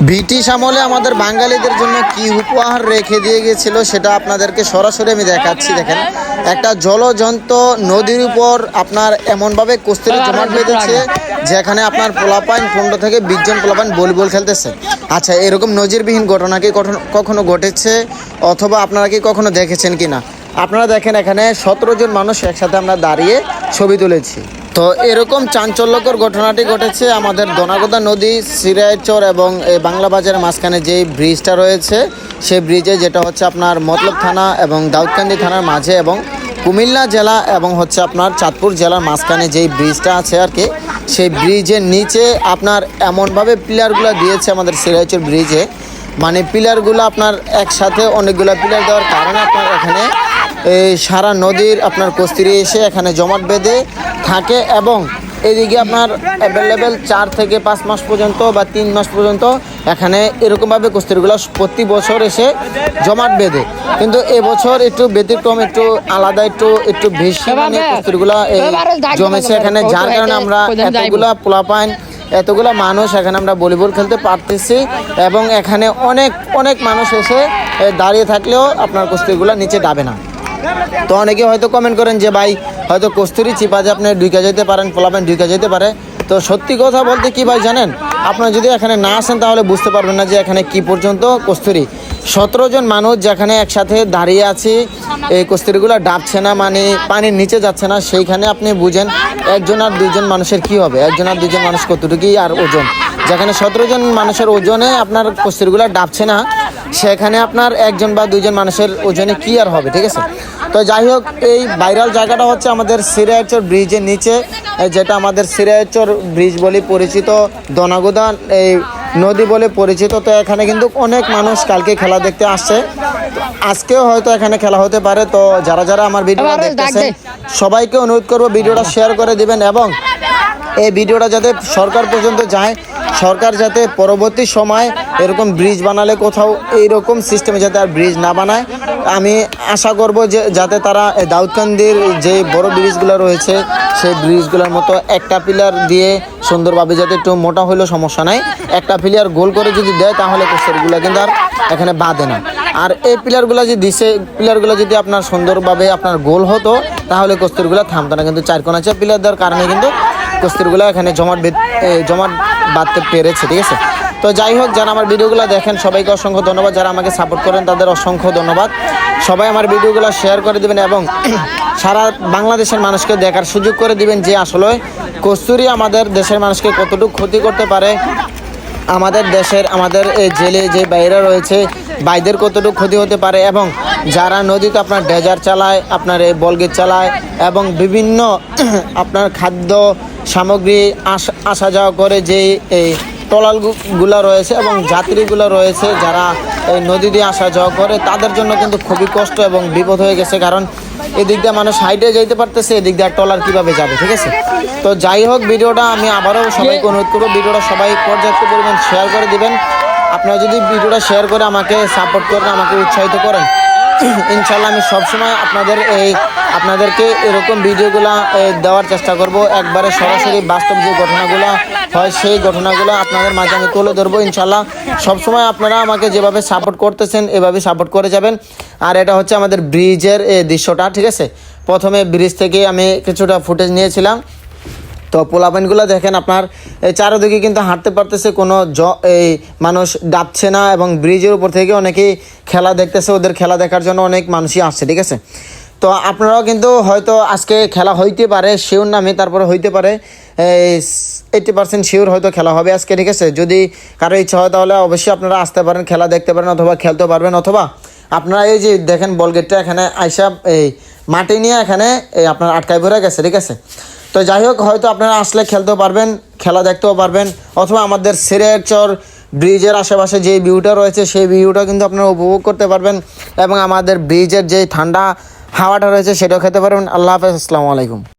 British আমলে আমাদের বাঙালিদের জন্য কি উপহার রেখে দিয়ে গেছিল সেটা আপনাদেরকে সরাসরি আমি দেখাচ্ছি। দেখেন, একটা জলজন্ত নদীর উপর আপনার এমনভাবে কস্তুরী জমাট বেঁধেছে যেখানে আপনার পোলাপাইন 15 থেকে 20 জন পোলাপাইন ভলিবল খেলতেছে। আচ্ছা, এরকম নজিরবিহীন ঘটনা কি কখনো ঘটেছে অথবা আপনারা কি কখনো দেখেছেন কিনা? আপনারা দেখেন, এখানে 17 জন মানুষ একসাথে আমরা দাঁড়িয়ে ছবি তুলেছি। তো এরকম চাঞ্চল্যকর ঘটনাটি ঘটেছে আমাদের দনাগোদা নদী, সিরাইচর এবং এই বাংলা বাজারের মাঝখানে যে ব্রিজটা রয়েছে সেই ব্রিজে, যেটা হচ্ছে আপনার মতলব থানা এবং দাউদকান্দি থানার মাঝে এবং কুমিল্লা জেলা এবং হচ্ছে আপনার চাঁদপুর জেলার মাঝখানে যেই ব্রিজটা আছে আর কি, সেই ব্রিজের নিচে আপনার এমনভাবে পিলারগুলো দিয়েছে আমাদের সিরাইচর ব্রিজে, মানে পিলারগুলো আপনার একসাথে অনেকগুলো পিলার দেওয়ার কারণে আপনার এখানে এই সারা নদীর আপনার কস্তুরী এসে এখানে জমাট বেঁধে থাকে এবং এদিকে আপনার অ্যাভেলেবেল 4 থেকে 5 মাস পর্যন্ত বা 3 মাস পর্যন্ত এখানে এরকমভাবে কস্তুরীগুলো প্রতি বছর এসে জমাট বেঁধে। কিন্তু এবছর একটু ব্যতিক্রম, একটু আলাদা, একটু বেশি মানে কস্তুরীগুলো জমেছে এখানে, যার কারণে আমরা এতগুলা পোলাপাইন, এতগুলো মানুষ এখানে আমরা ভলিবল খেলতে পারতেছি এবং এখানে অনেক মানুষ এসে দাঁড়িয়ে থাকলেও আপনার কস্তুরীগুলো নিচে ডাবে না। তো অনেকে হয়তো কমেন্ট করেন যে ভাই, হয়তো কস্তুরী চিপা যে আপনি ঢুকে যেতে পারেন, পোলাপাইন ঢুকে যেতে পারে। তো সত্যি কথা বলতে কি ভাই জানেন, আপনারা যদি এখানে না আসেন তাহলে বুঝতে পারবেন না যে এখানে কি পর্যন্ত কস্তুরী। 17 জন মানুষ যেখানে একসাথে দাঁড়িয়ে আছি, এই কস্তুরীগুলো ডাবছে না, মানে পানির নিচে যাচ্ছে না, সেইখানে আপনি বুঝেন 1 আর 2 জন মানুষের কি হবে, 1 আর 2 জন মানুষ কতটুকুই আর ওজন। যেখানে 17 জন মানুষের ওজনে আপনার কস্তুরীগুলো ডাবছে না, সেখানে আপনার 1 বা 2 জন মানুষের ওজনে কি আর হবে, ঠিক আছে। তো যাই হোক, এই ভাইরাল জায়গাটা হচ্ছে আমাদের সিরাইচর ব্রিজের নিচে, যেটা আমাদের সিরাইচর ব্রিজ বলে পরিচিত, দনাগোদা এই নদী বলে পরিচিত। তো এখানে কিন্তু অনেক মানুষ কালকে খেলা দেখতে আসছে, আজকেও হয়তো এখানে খেলা হতে পারে। তো যারা আমার ভিডিওটা দেখতেছেন সবাইকে অনুরোধ করবো ভিডিওটা শেয়ার করে দিবেন এবং এই ভিডিওটা যাতে সরকার পর্যন্ত যায়, সরকার যাতে পরবর্তী সময় এরকম ব্রিজ বানালে কোথাও এইরকম সিস্টেমে যাতে আর ব্রিজ না বানায়, আমি আশা করব যে যাতে তারা দাউদকান্দির যে বড় ব্রিজগুলো রয়েছে সেই ব্রিজগুলোর মতো একটা পিলার দিয়ে সুন্দরভাবে, যাতে একটু মোটা হলেও সমস্যা নাই, একটা পিলার গোল করে যদি দেয় তাহলে কস্তুরীগুলো কিন্তু আর এখানে বাঁধে না। আর এই পিলারগুলো যে দিছে, পিলারগুলো যদি আপনার সুন্দরভাবে আপনার গোল হতো তাহলে কস্তুরীগুলো থামতো না, কিন্তু 4 কোণা পিলার দেওয়ার কারণে কিন্তু কস্তুরীগুলো এখানে জমাট বাঁধতে পেরেছে, ঠিক আছে। তো যাই হোক, যারা আমার ভিডিওগুলো দেখেন সবাইকে অসংখ্য ধন্যবাদ, যারা আমাকে সাপোর্ট করেন তাদের অসংখ্য ধন্যবাদ। সবাই আমার ভিডিওগুলো শেয়ার করে দিবেন এবং সারা বাংলাদেশের মানুষকে দেখার সুযোগ করে দিবেন যে আসলে কস্তুরী আমাদের দেশের মানুষকে কতটুকু ক্ষতি করতে পারে, আমাদের দেশের, আমাদের এই জেলে যে বাইরে রয়েছে বাইদের কতটুকু ক্ষতি হতে পারে, এবং যারা নদীতে আপনার ডেজার চালায়, আপনার এই বলগেট চালায় এবং বিভিন্ন আপনার খাদ্য সামগ্রী আসা যাওয়া করে, যে এই ট্রলারগুলো রয়েছে এবং যাত্রীগুলো রয়েছে যারা এই নদী দিয়ে আসা যাওয়া করে, তাদের জন্য কিন্তু খুবই কষ্ট এবং বিপদ হয়ে গেছে। কারণ এদিক দিয়ে মানুষ হাইটে যেতে পারতেছে, এদিক দিয়ে ট্রলার কীভাবে যাবে, ঠিক আছে। তো যাই হোক, ভিডিওটা আমি আবারও সবাইকে অনুরোধ করবো ভিডিওটা সবাই পর্যাপ্ত পরিমাণ শেয়ার করে দিবেন। আপনারা যদি ভিডিওটা শেয়ার করে আমাকে সাপোর্ট করেন, আমাকে উৎসাহিত করেন, ইনশাল্লাহ আমি সবসময় আপনাদেরকে এরকম ভিডিওগুলো দেওয়ার চেষ্টা করব। একবারে সরাসরি বাস্তব যে ঘটনাগুলো হয় সেই ঘটনাগুলো আপনাদের মাঝে আমি তুলে ধরবো ইনশাল্লাহ। সবসময় আপনারা আমাকে যেভাবে সাপোর্ট করতেছেন এভাবে সাপোর্ট করে যাবেন। আর এটা হচ্ছে আমাদের ব্রিজের এই দৃশ্যটা, ঠিক আছে। প্রথমে ব্রিজ থেকে আমি কিছুটা ফুটেজ নিয়েছিলাম। তো পোলাপাইনগুলো দেখেন, আপনার এই চারোদিকে কিন্তু হাঁটতে পারতেছে, কোনো এই মানুষ ডাবছে না এবং ব্রিজের উপর থেকে অনেকেই খেলা দেখতেছে, ওদের খেলা দেখার জন্য অনেক মানুষই আসছে, ঠিক আছে। তো আপনারাও কিন্তু হয়তো আজকে খেলা হইতে পারে, শিওর নামে তারপরে হইতে পারে 80% শিওর হয়তো খেলা হবে আজকে, ঠিক আছে। যদি কারো ইচ্ছা হয় তাহলে অবশ্যই আপনারা আসতে পারেন, খেলা দেখতে পারেন অথবা খেলতে পারবেন, অথবা আপনারা এই যে দেখেন বলগেটটা এখানে আইসা এই মাটি নিয়ে এখানে আপনার আটকায় ভরে গেছে, ঠিক আছে। তো যাই হোক, হয়তো আপনারা আসলে খেলতেও পারবেন, খেলা দেখতেও পারবেন, অথবা আমাদের সিরাইচর ব্রিজের আশেপাশে যে ভিউটা রয়েছে সেই ভিউটা কিন্তু আপনারা উপভোগ করতে পারবেন এবং আমাদের ব্রিজের যে ঠান্ডা হাওয়াটা রয়েছে সেটাও খেতে পারবেন। আল্লাহ হাফেজ, আসসালামু আলাইকুম।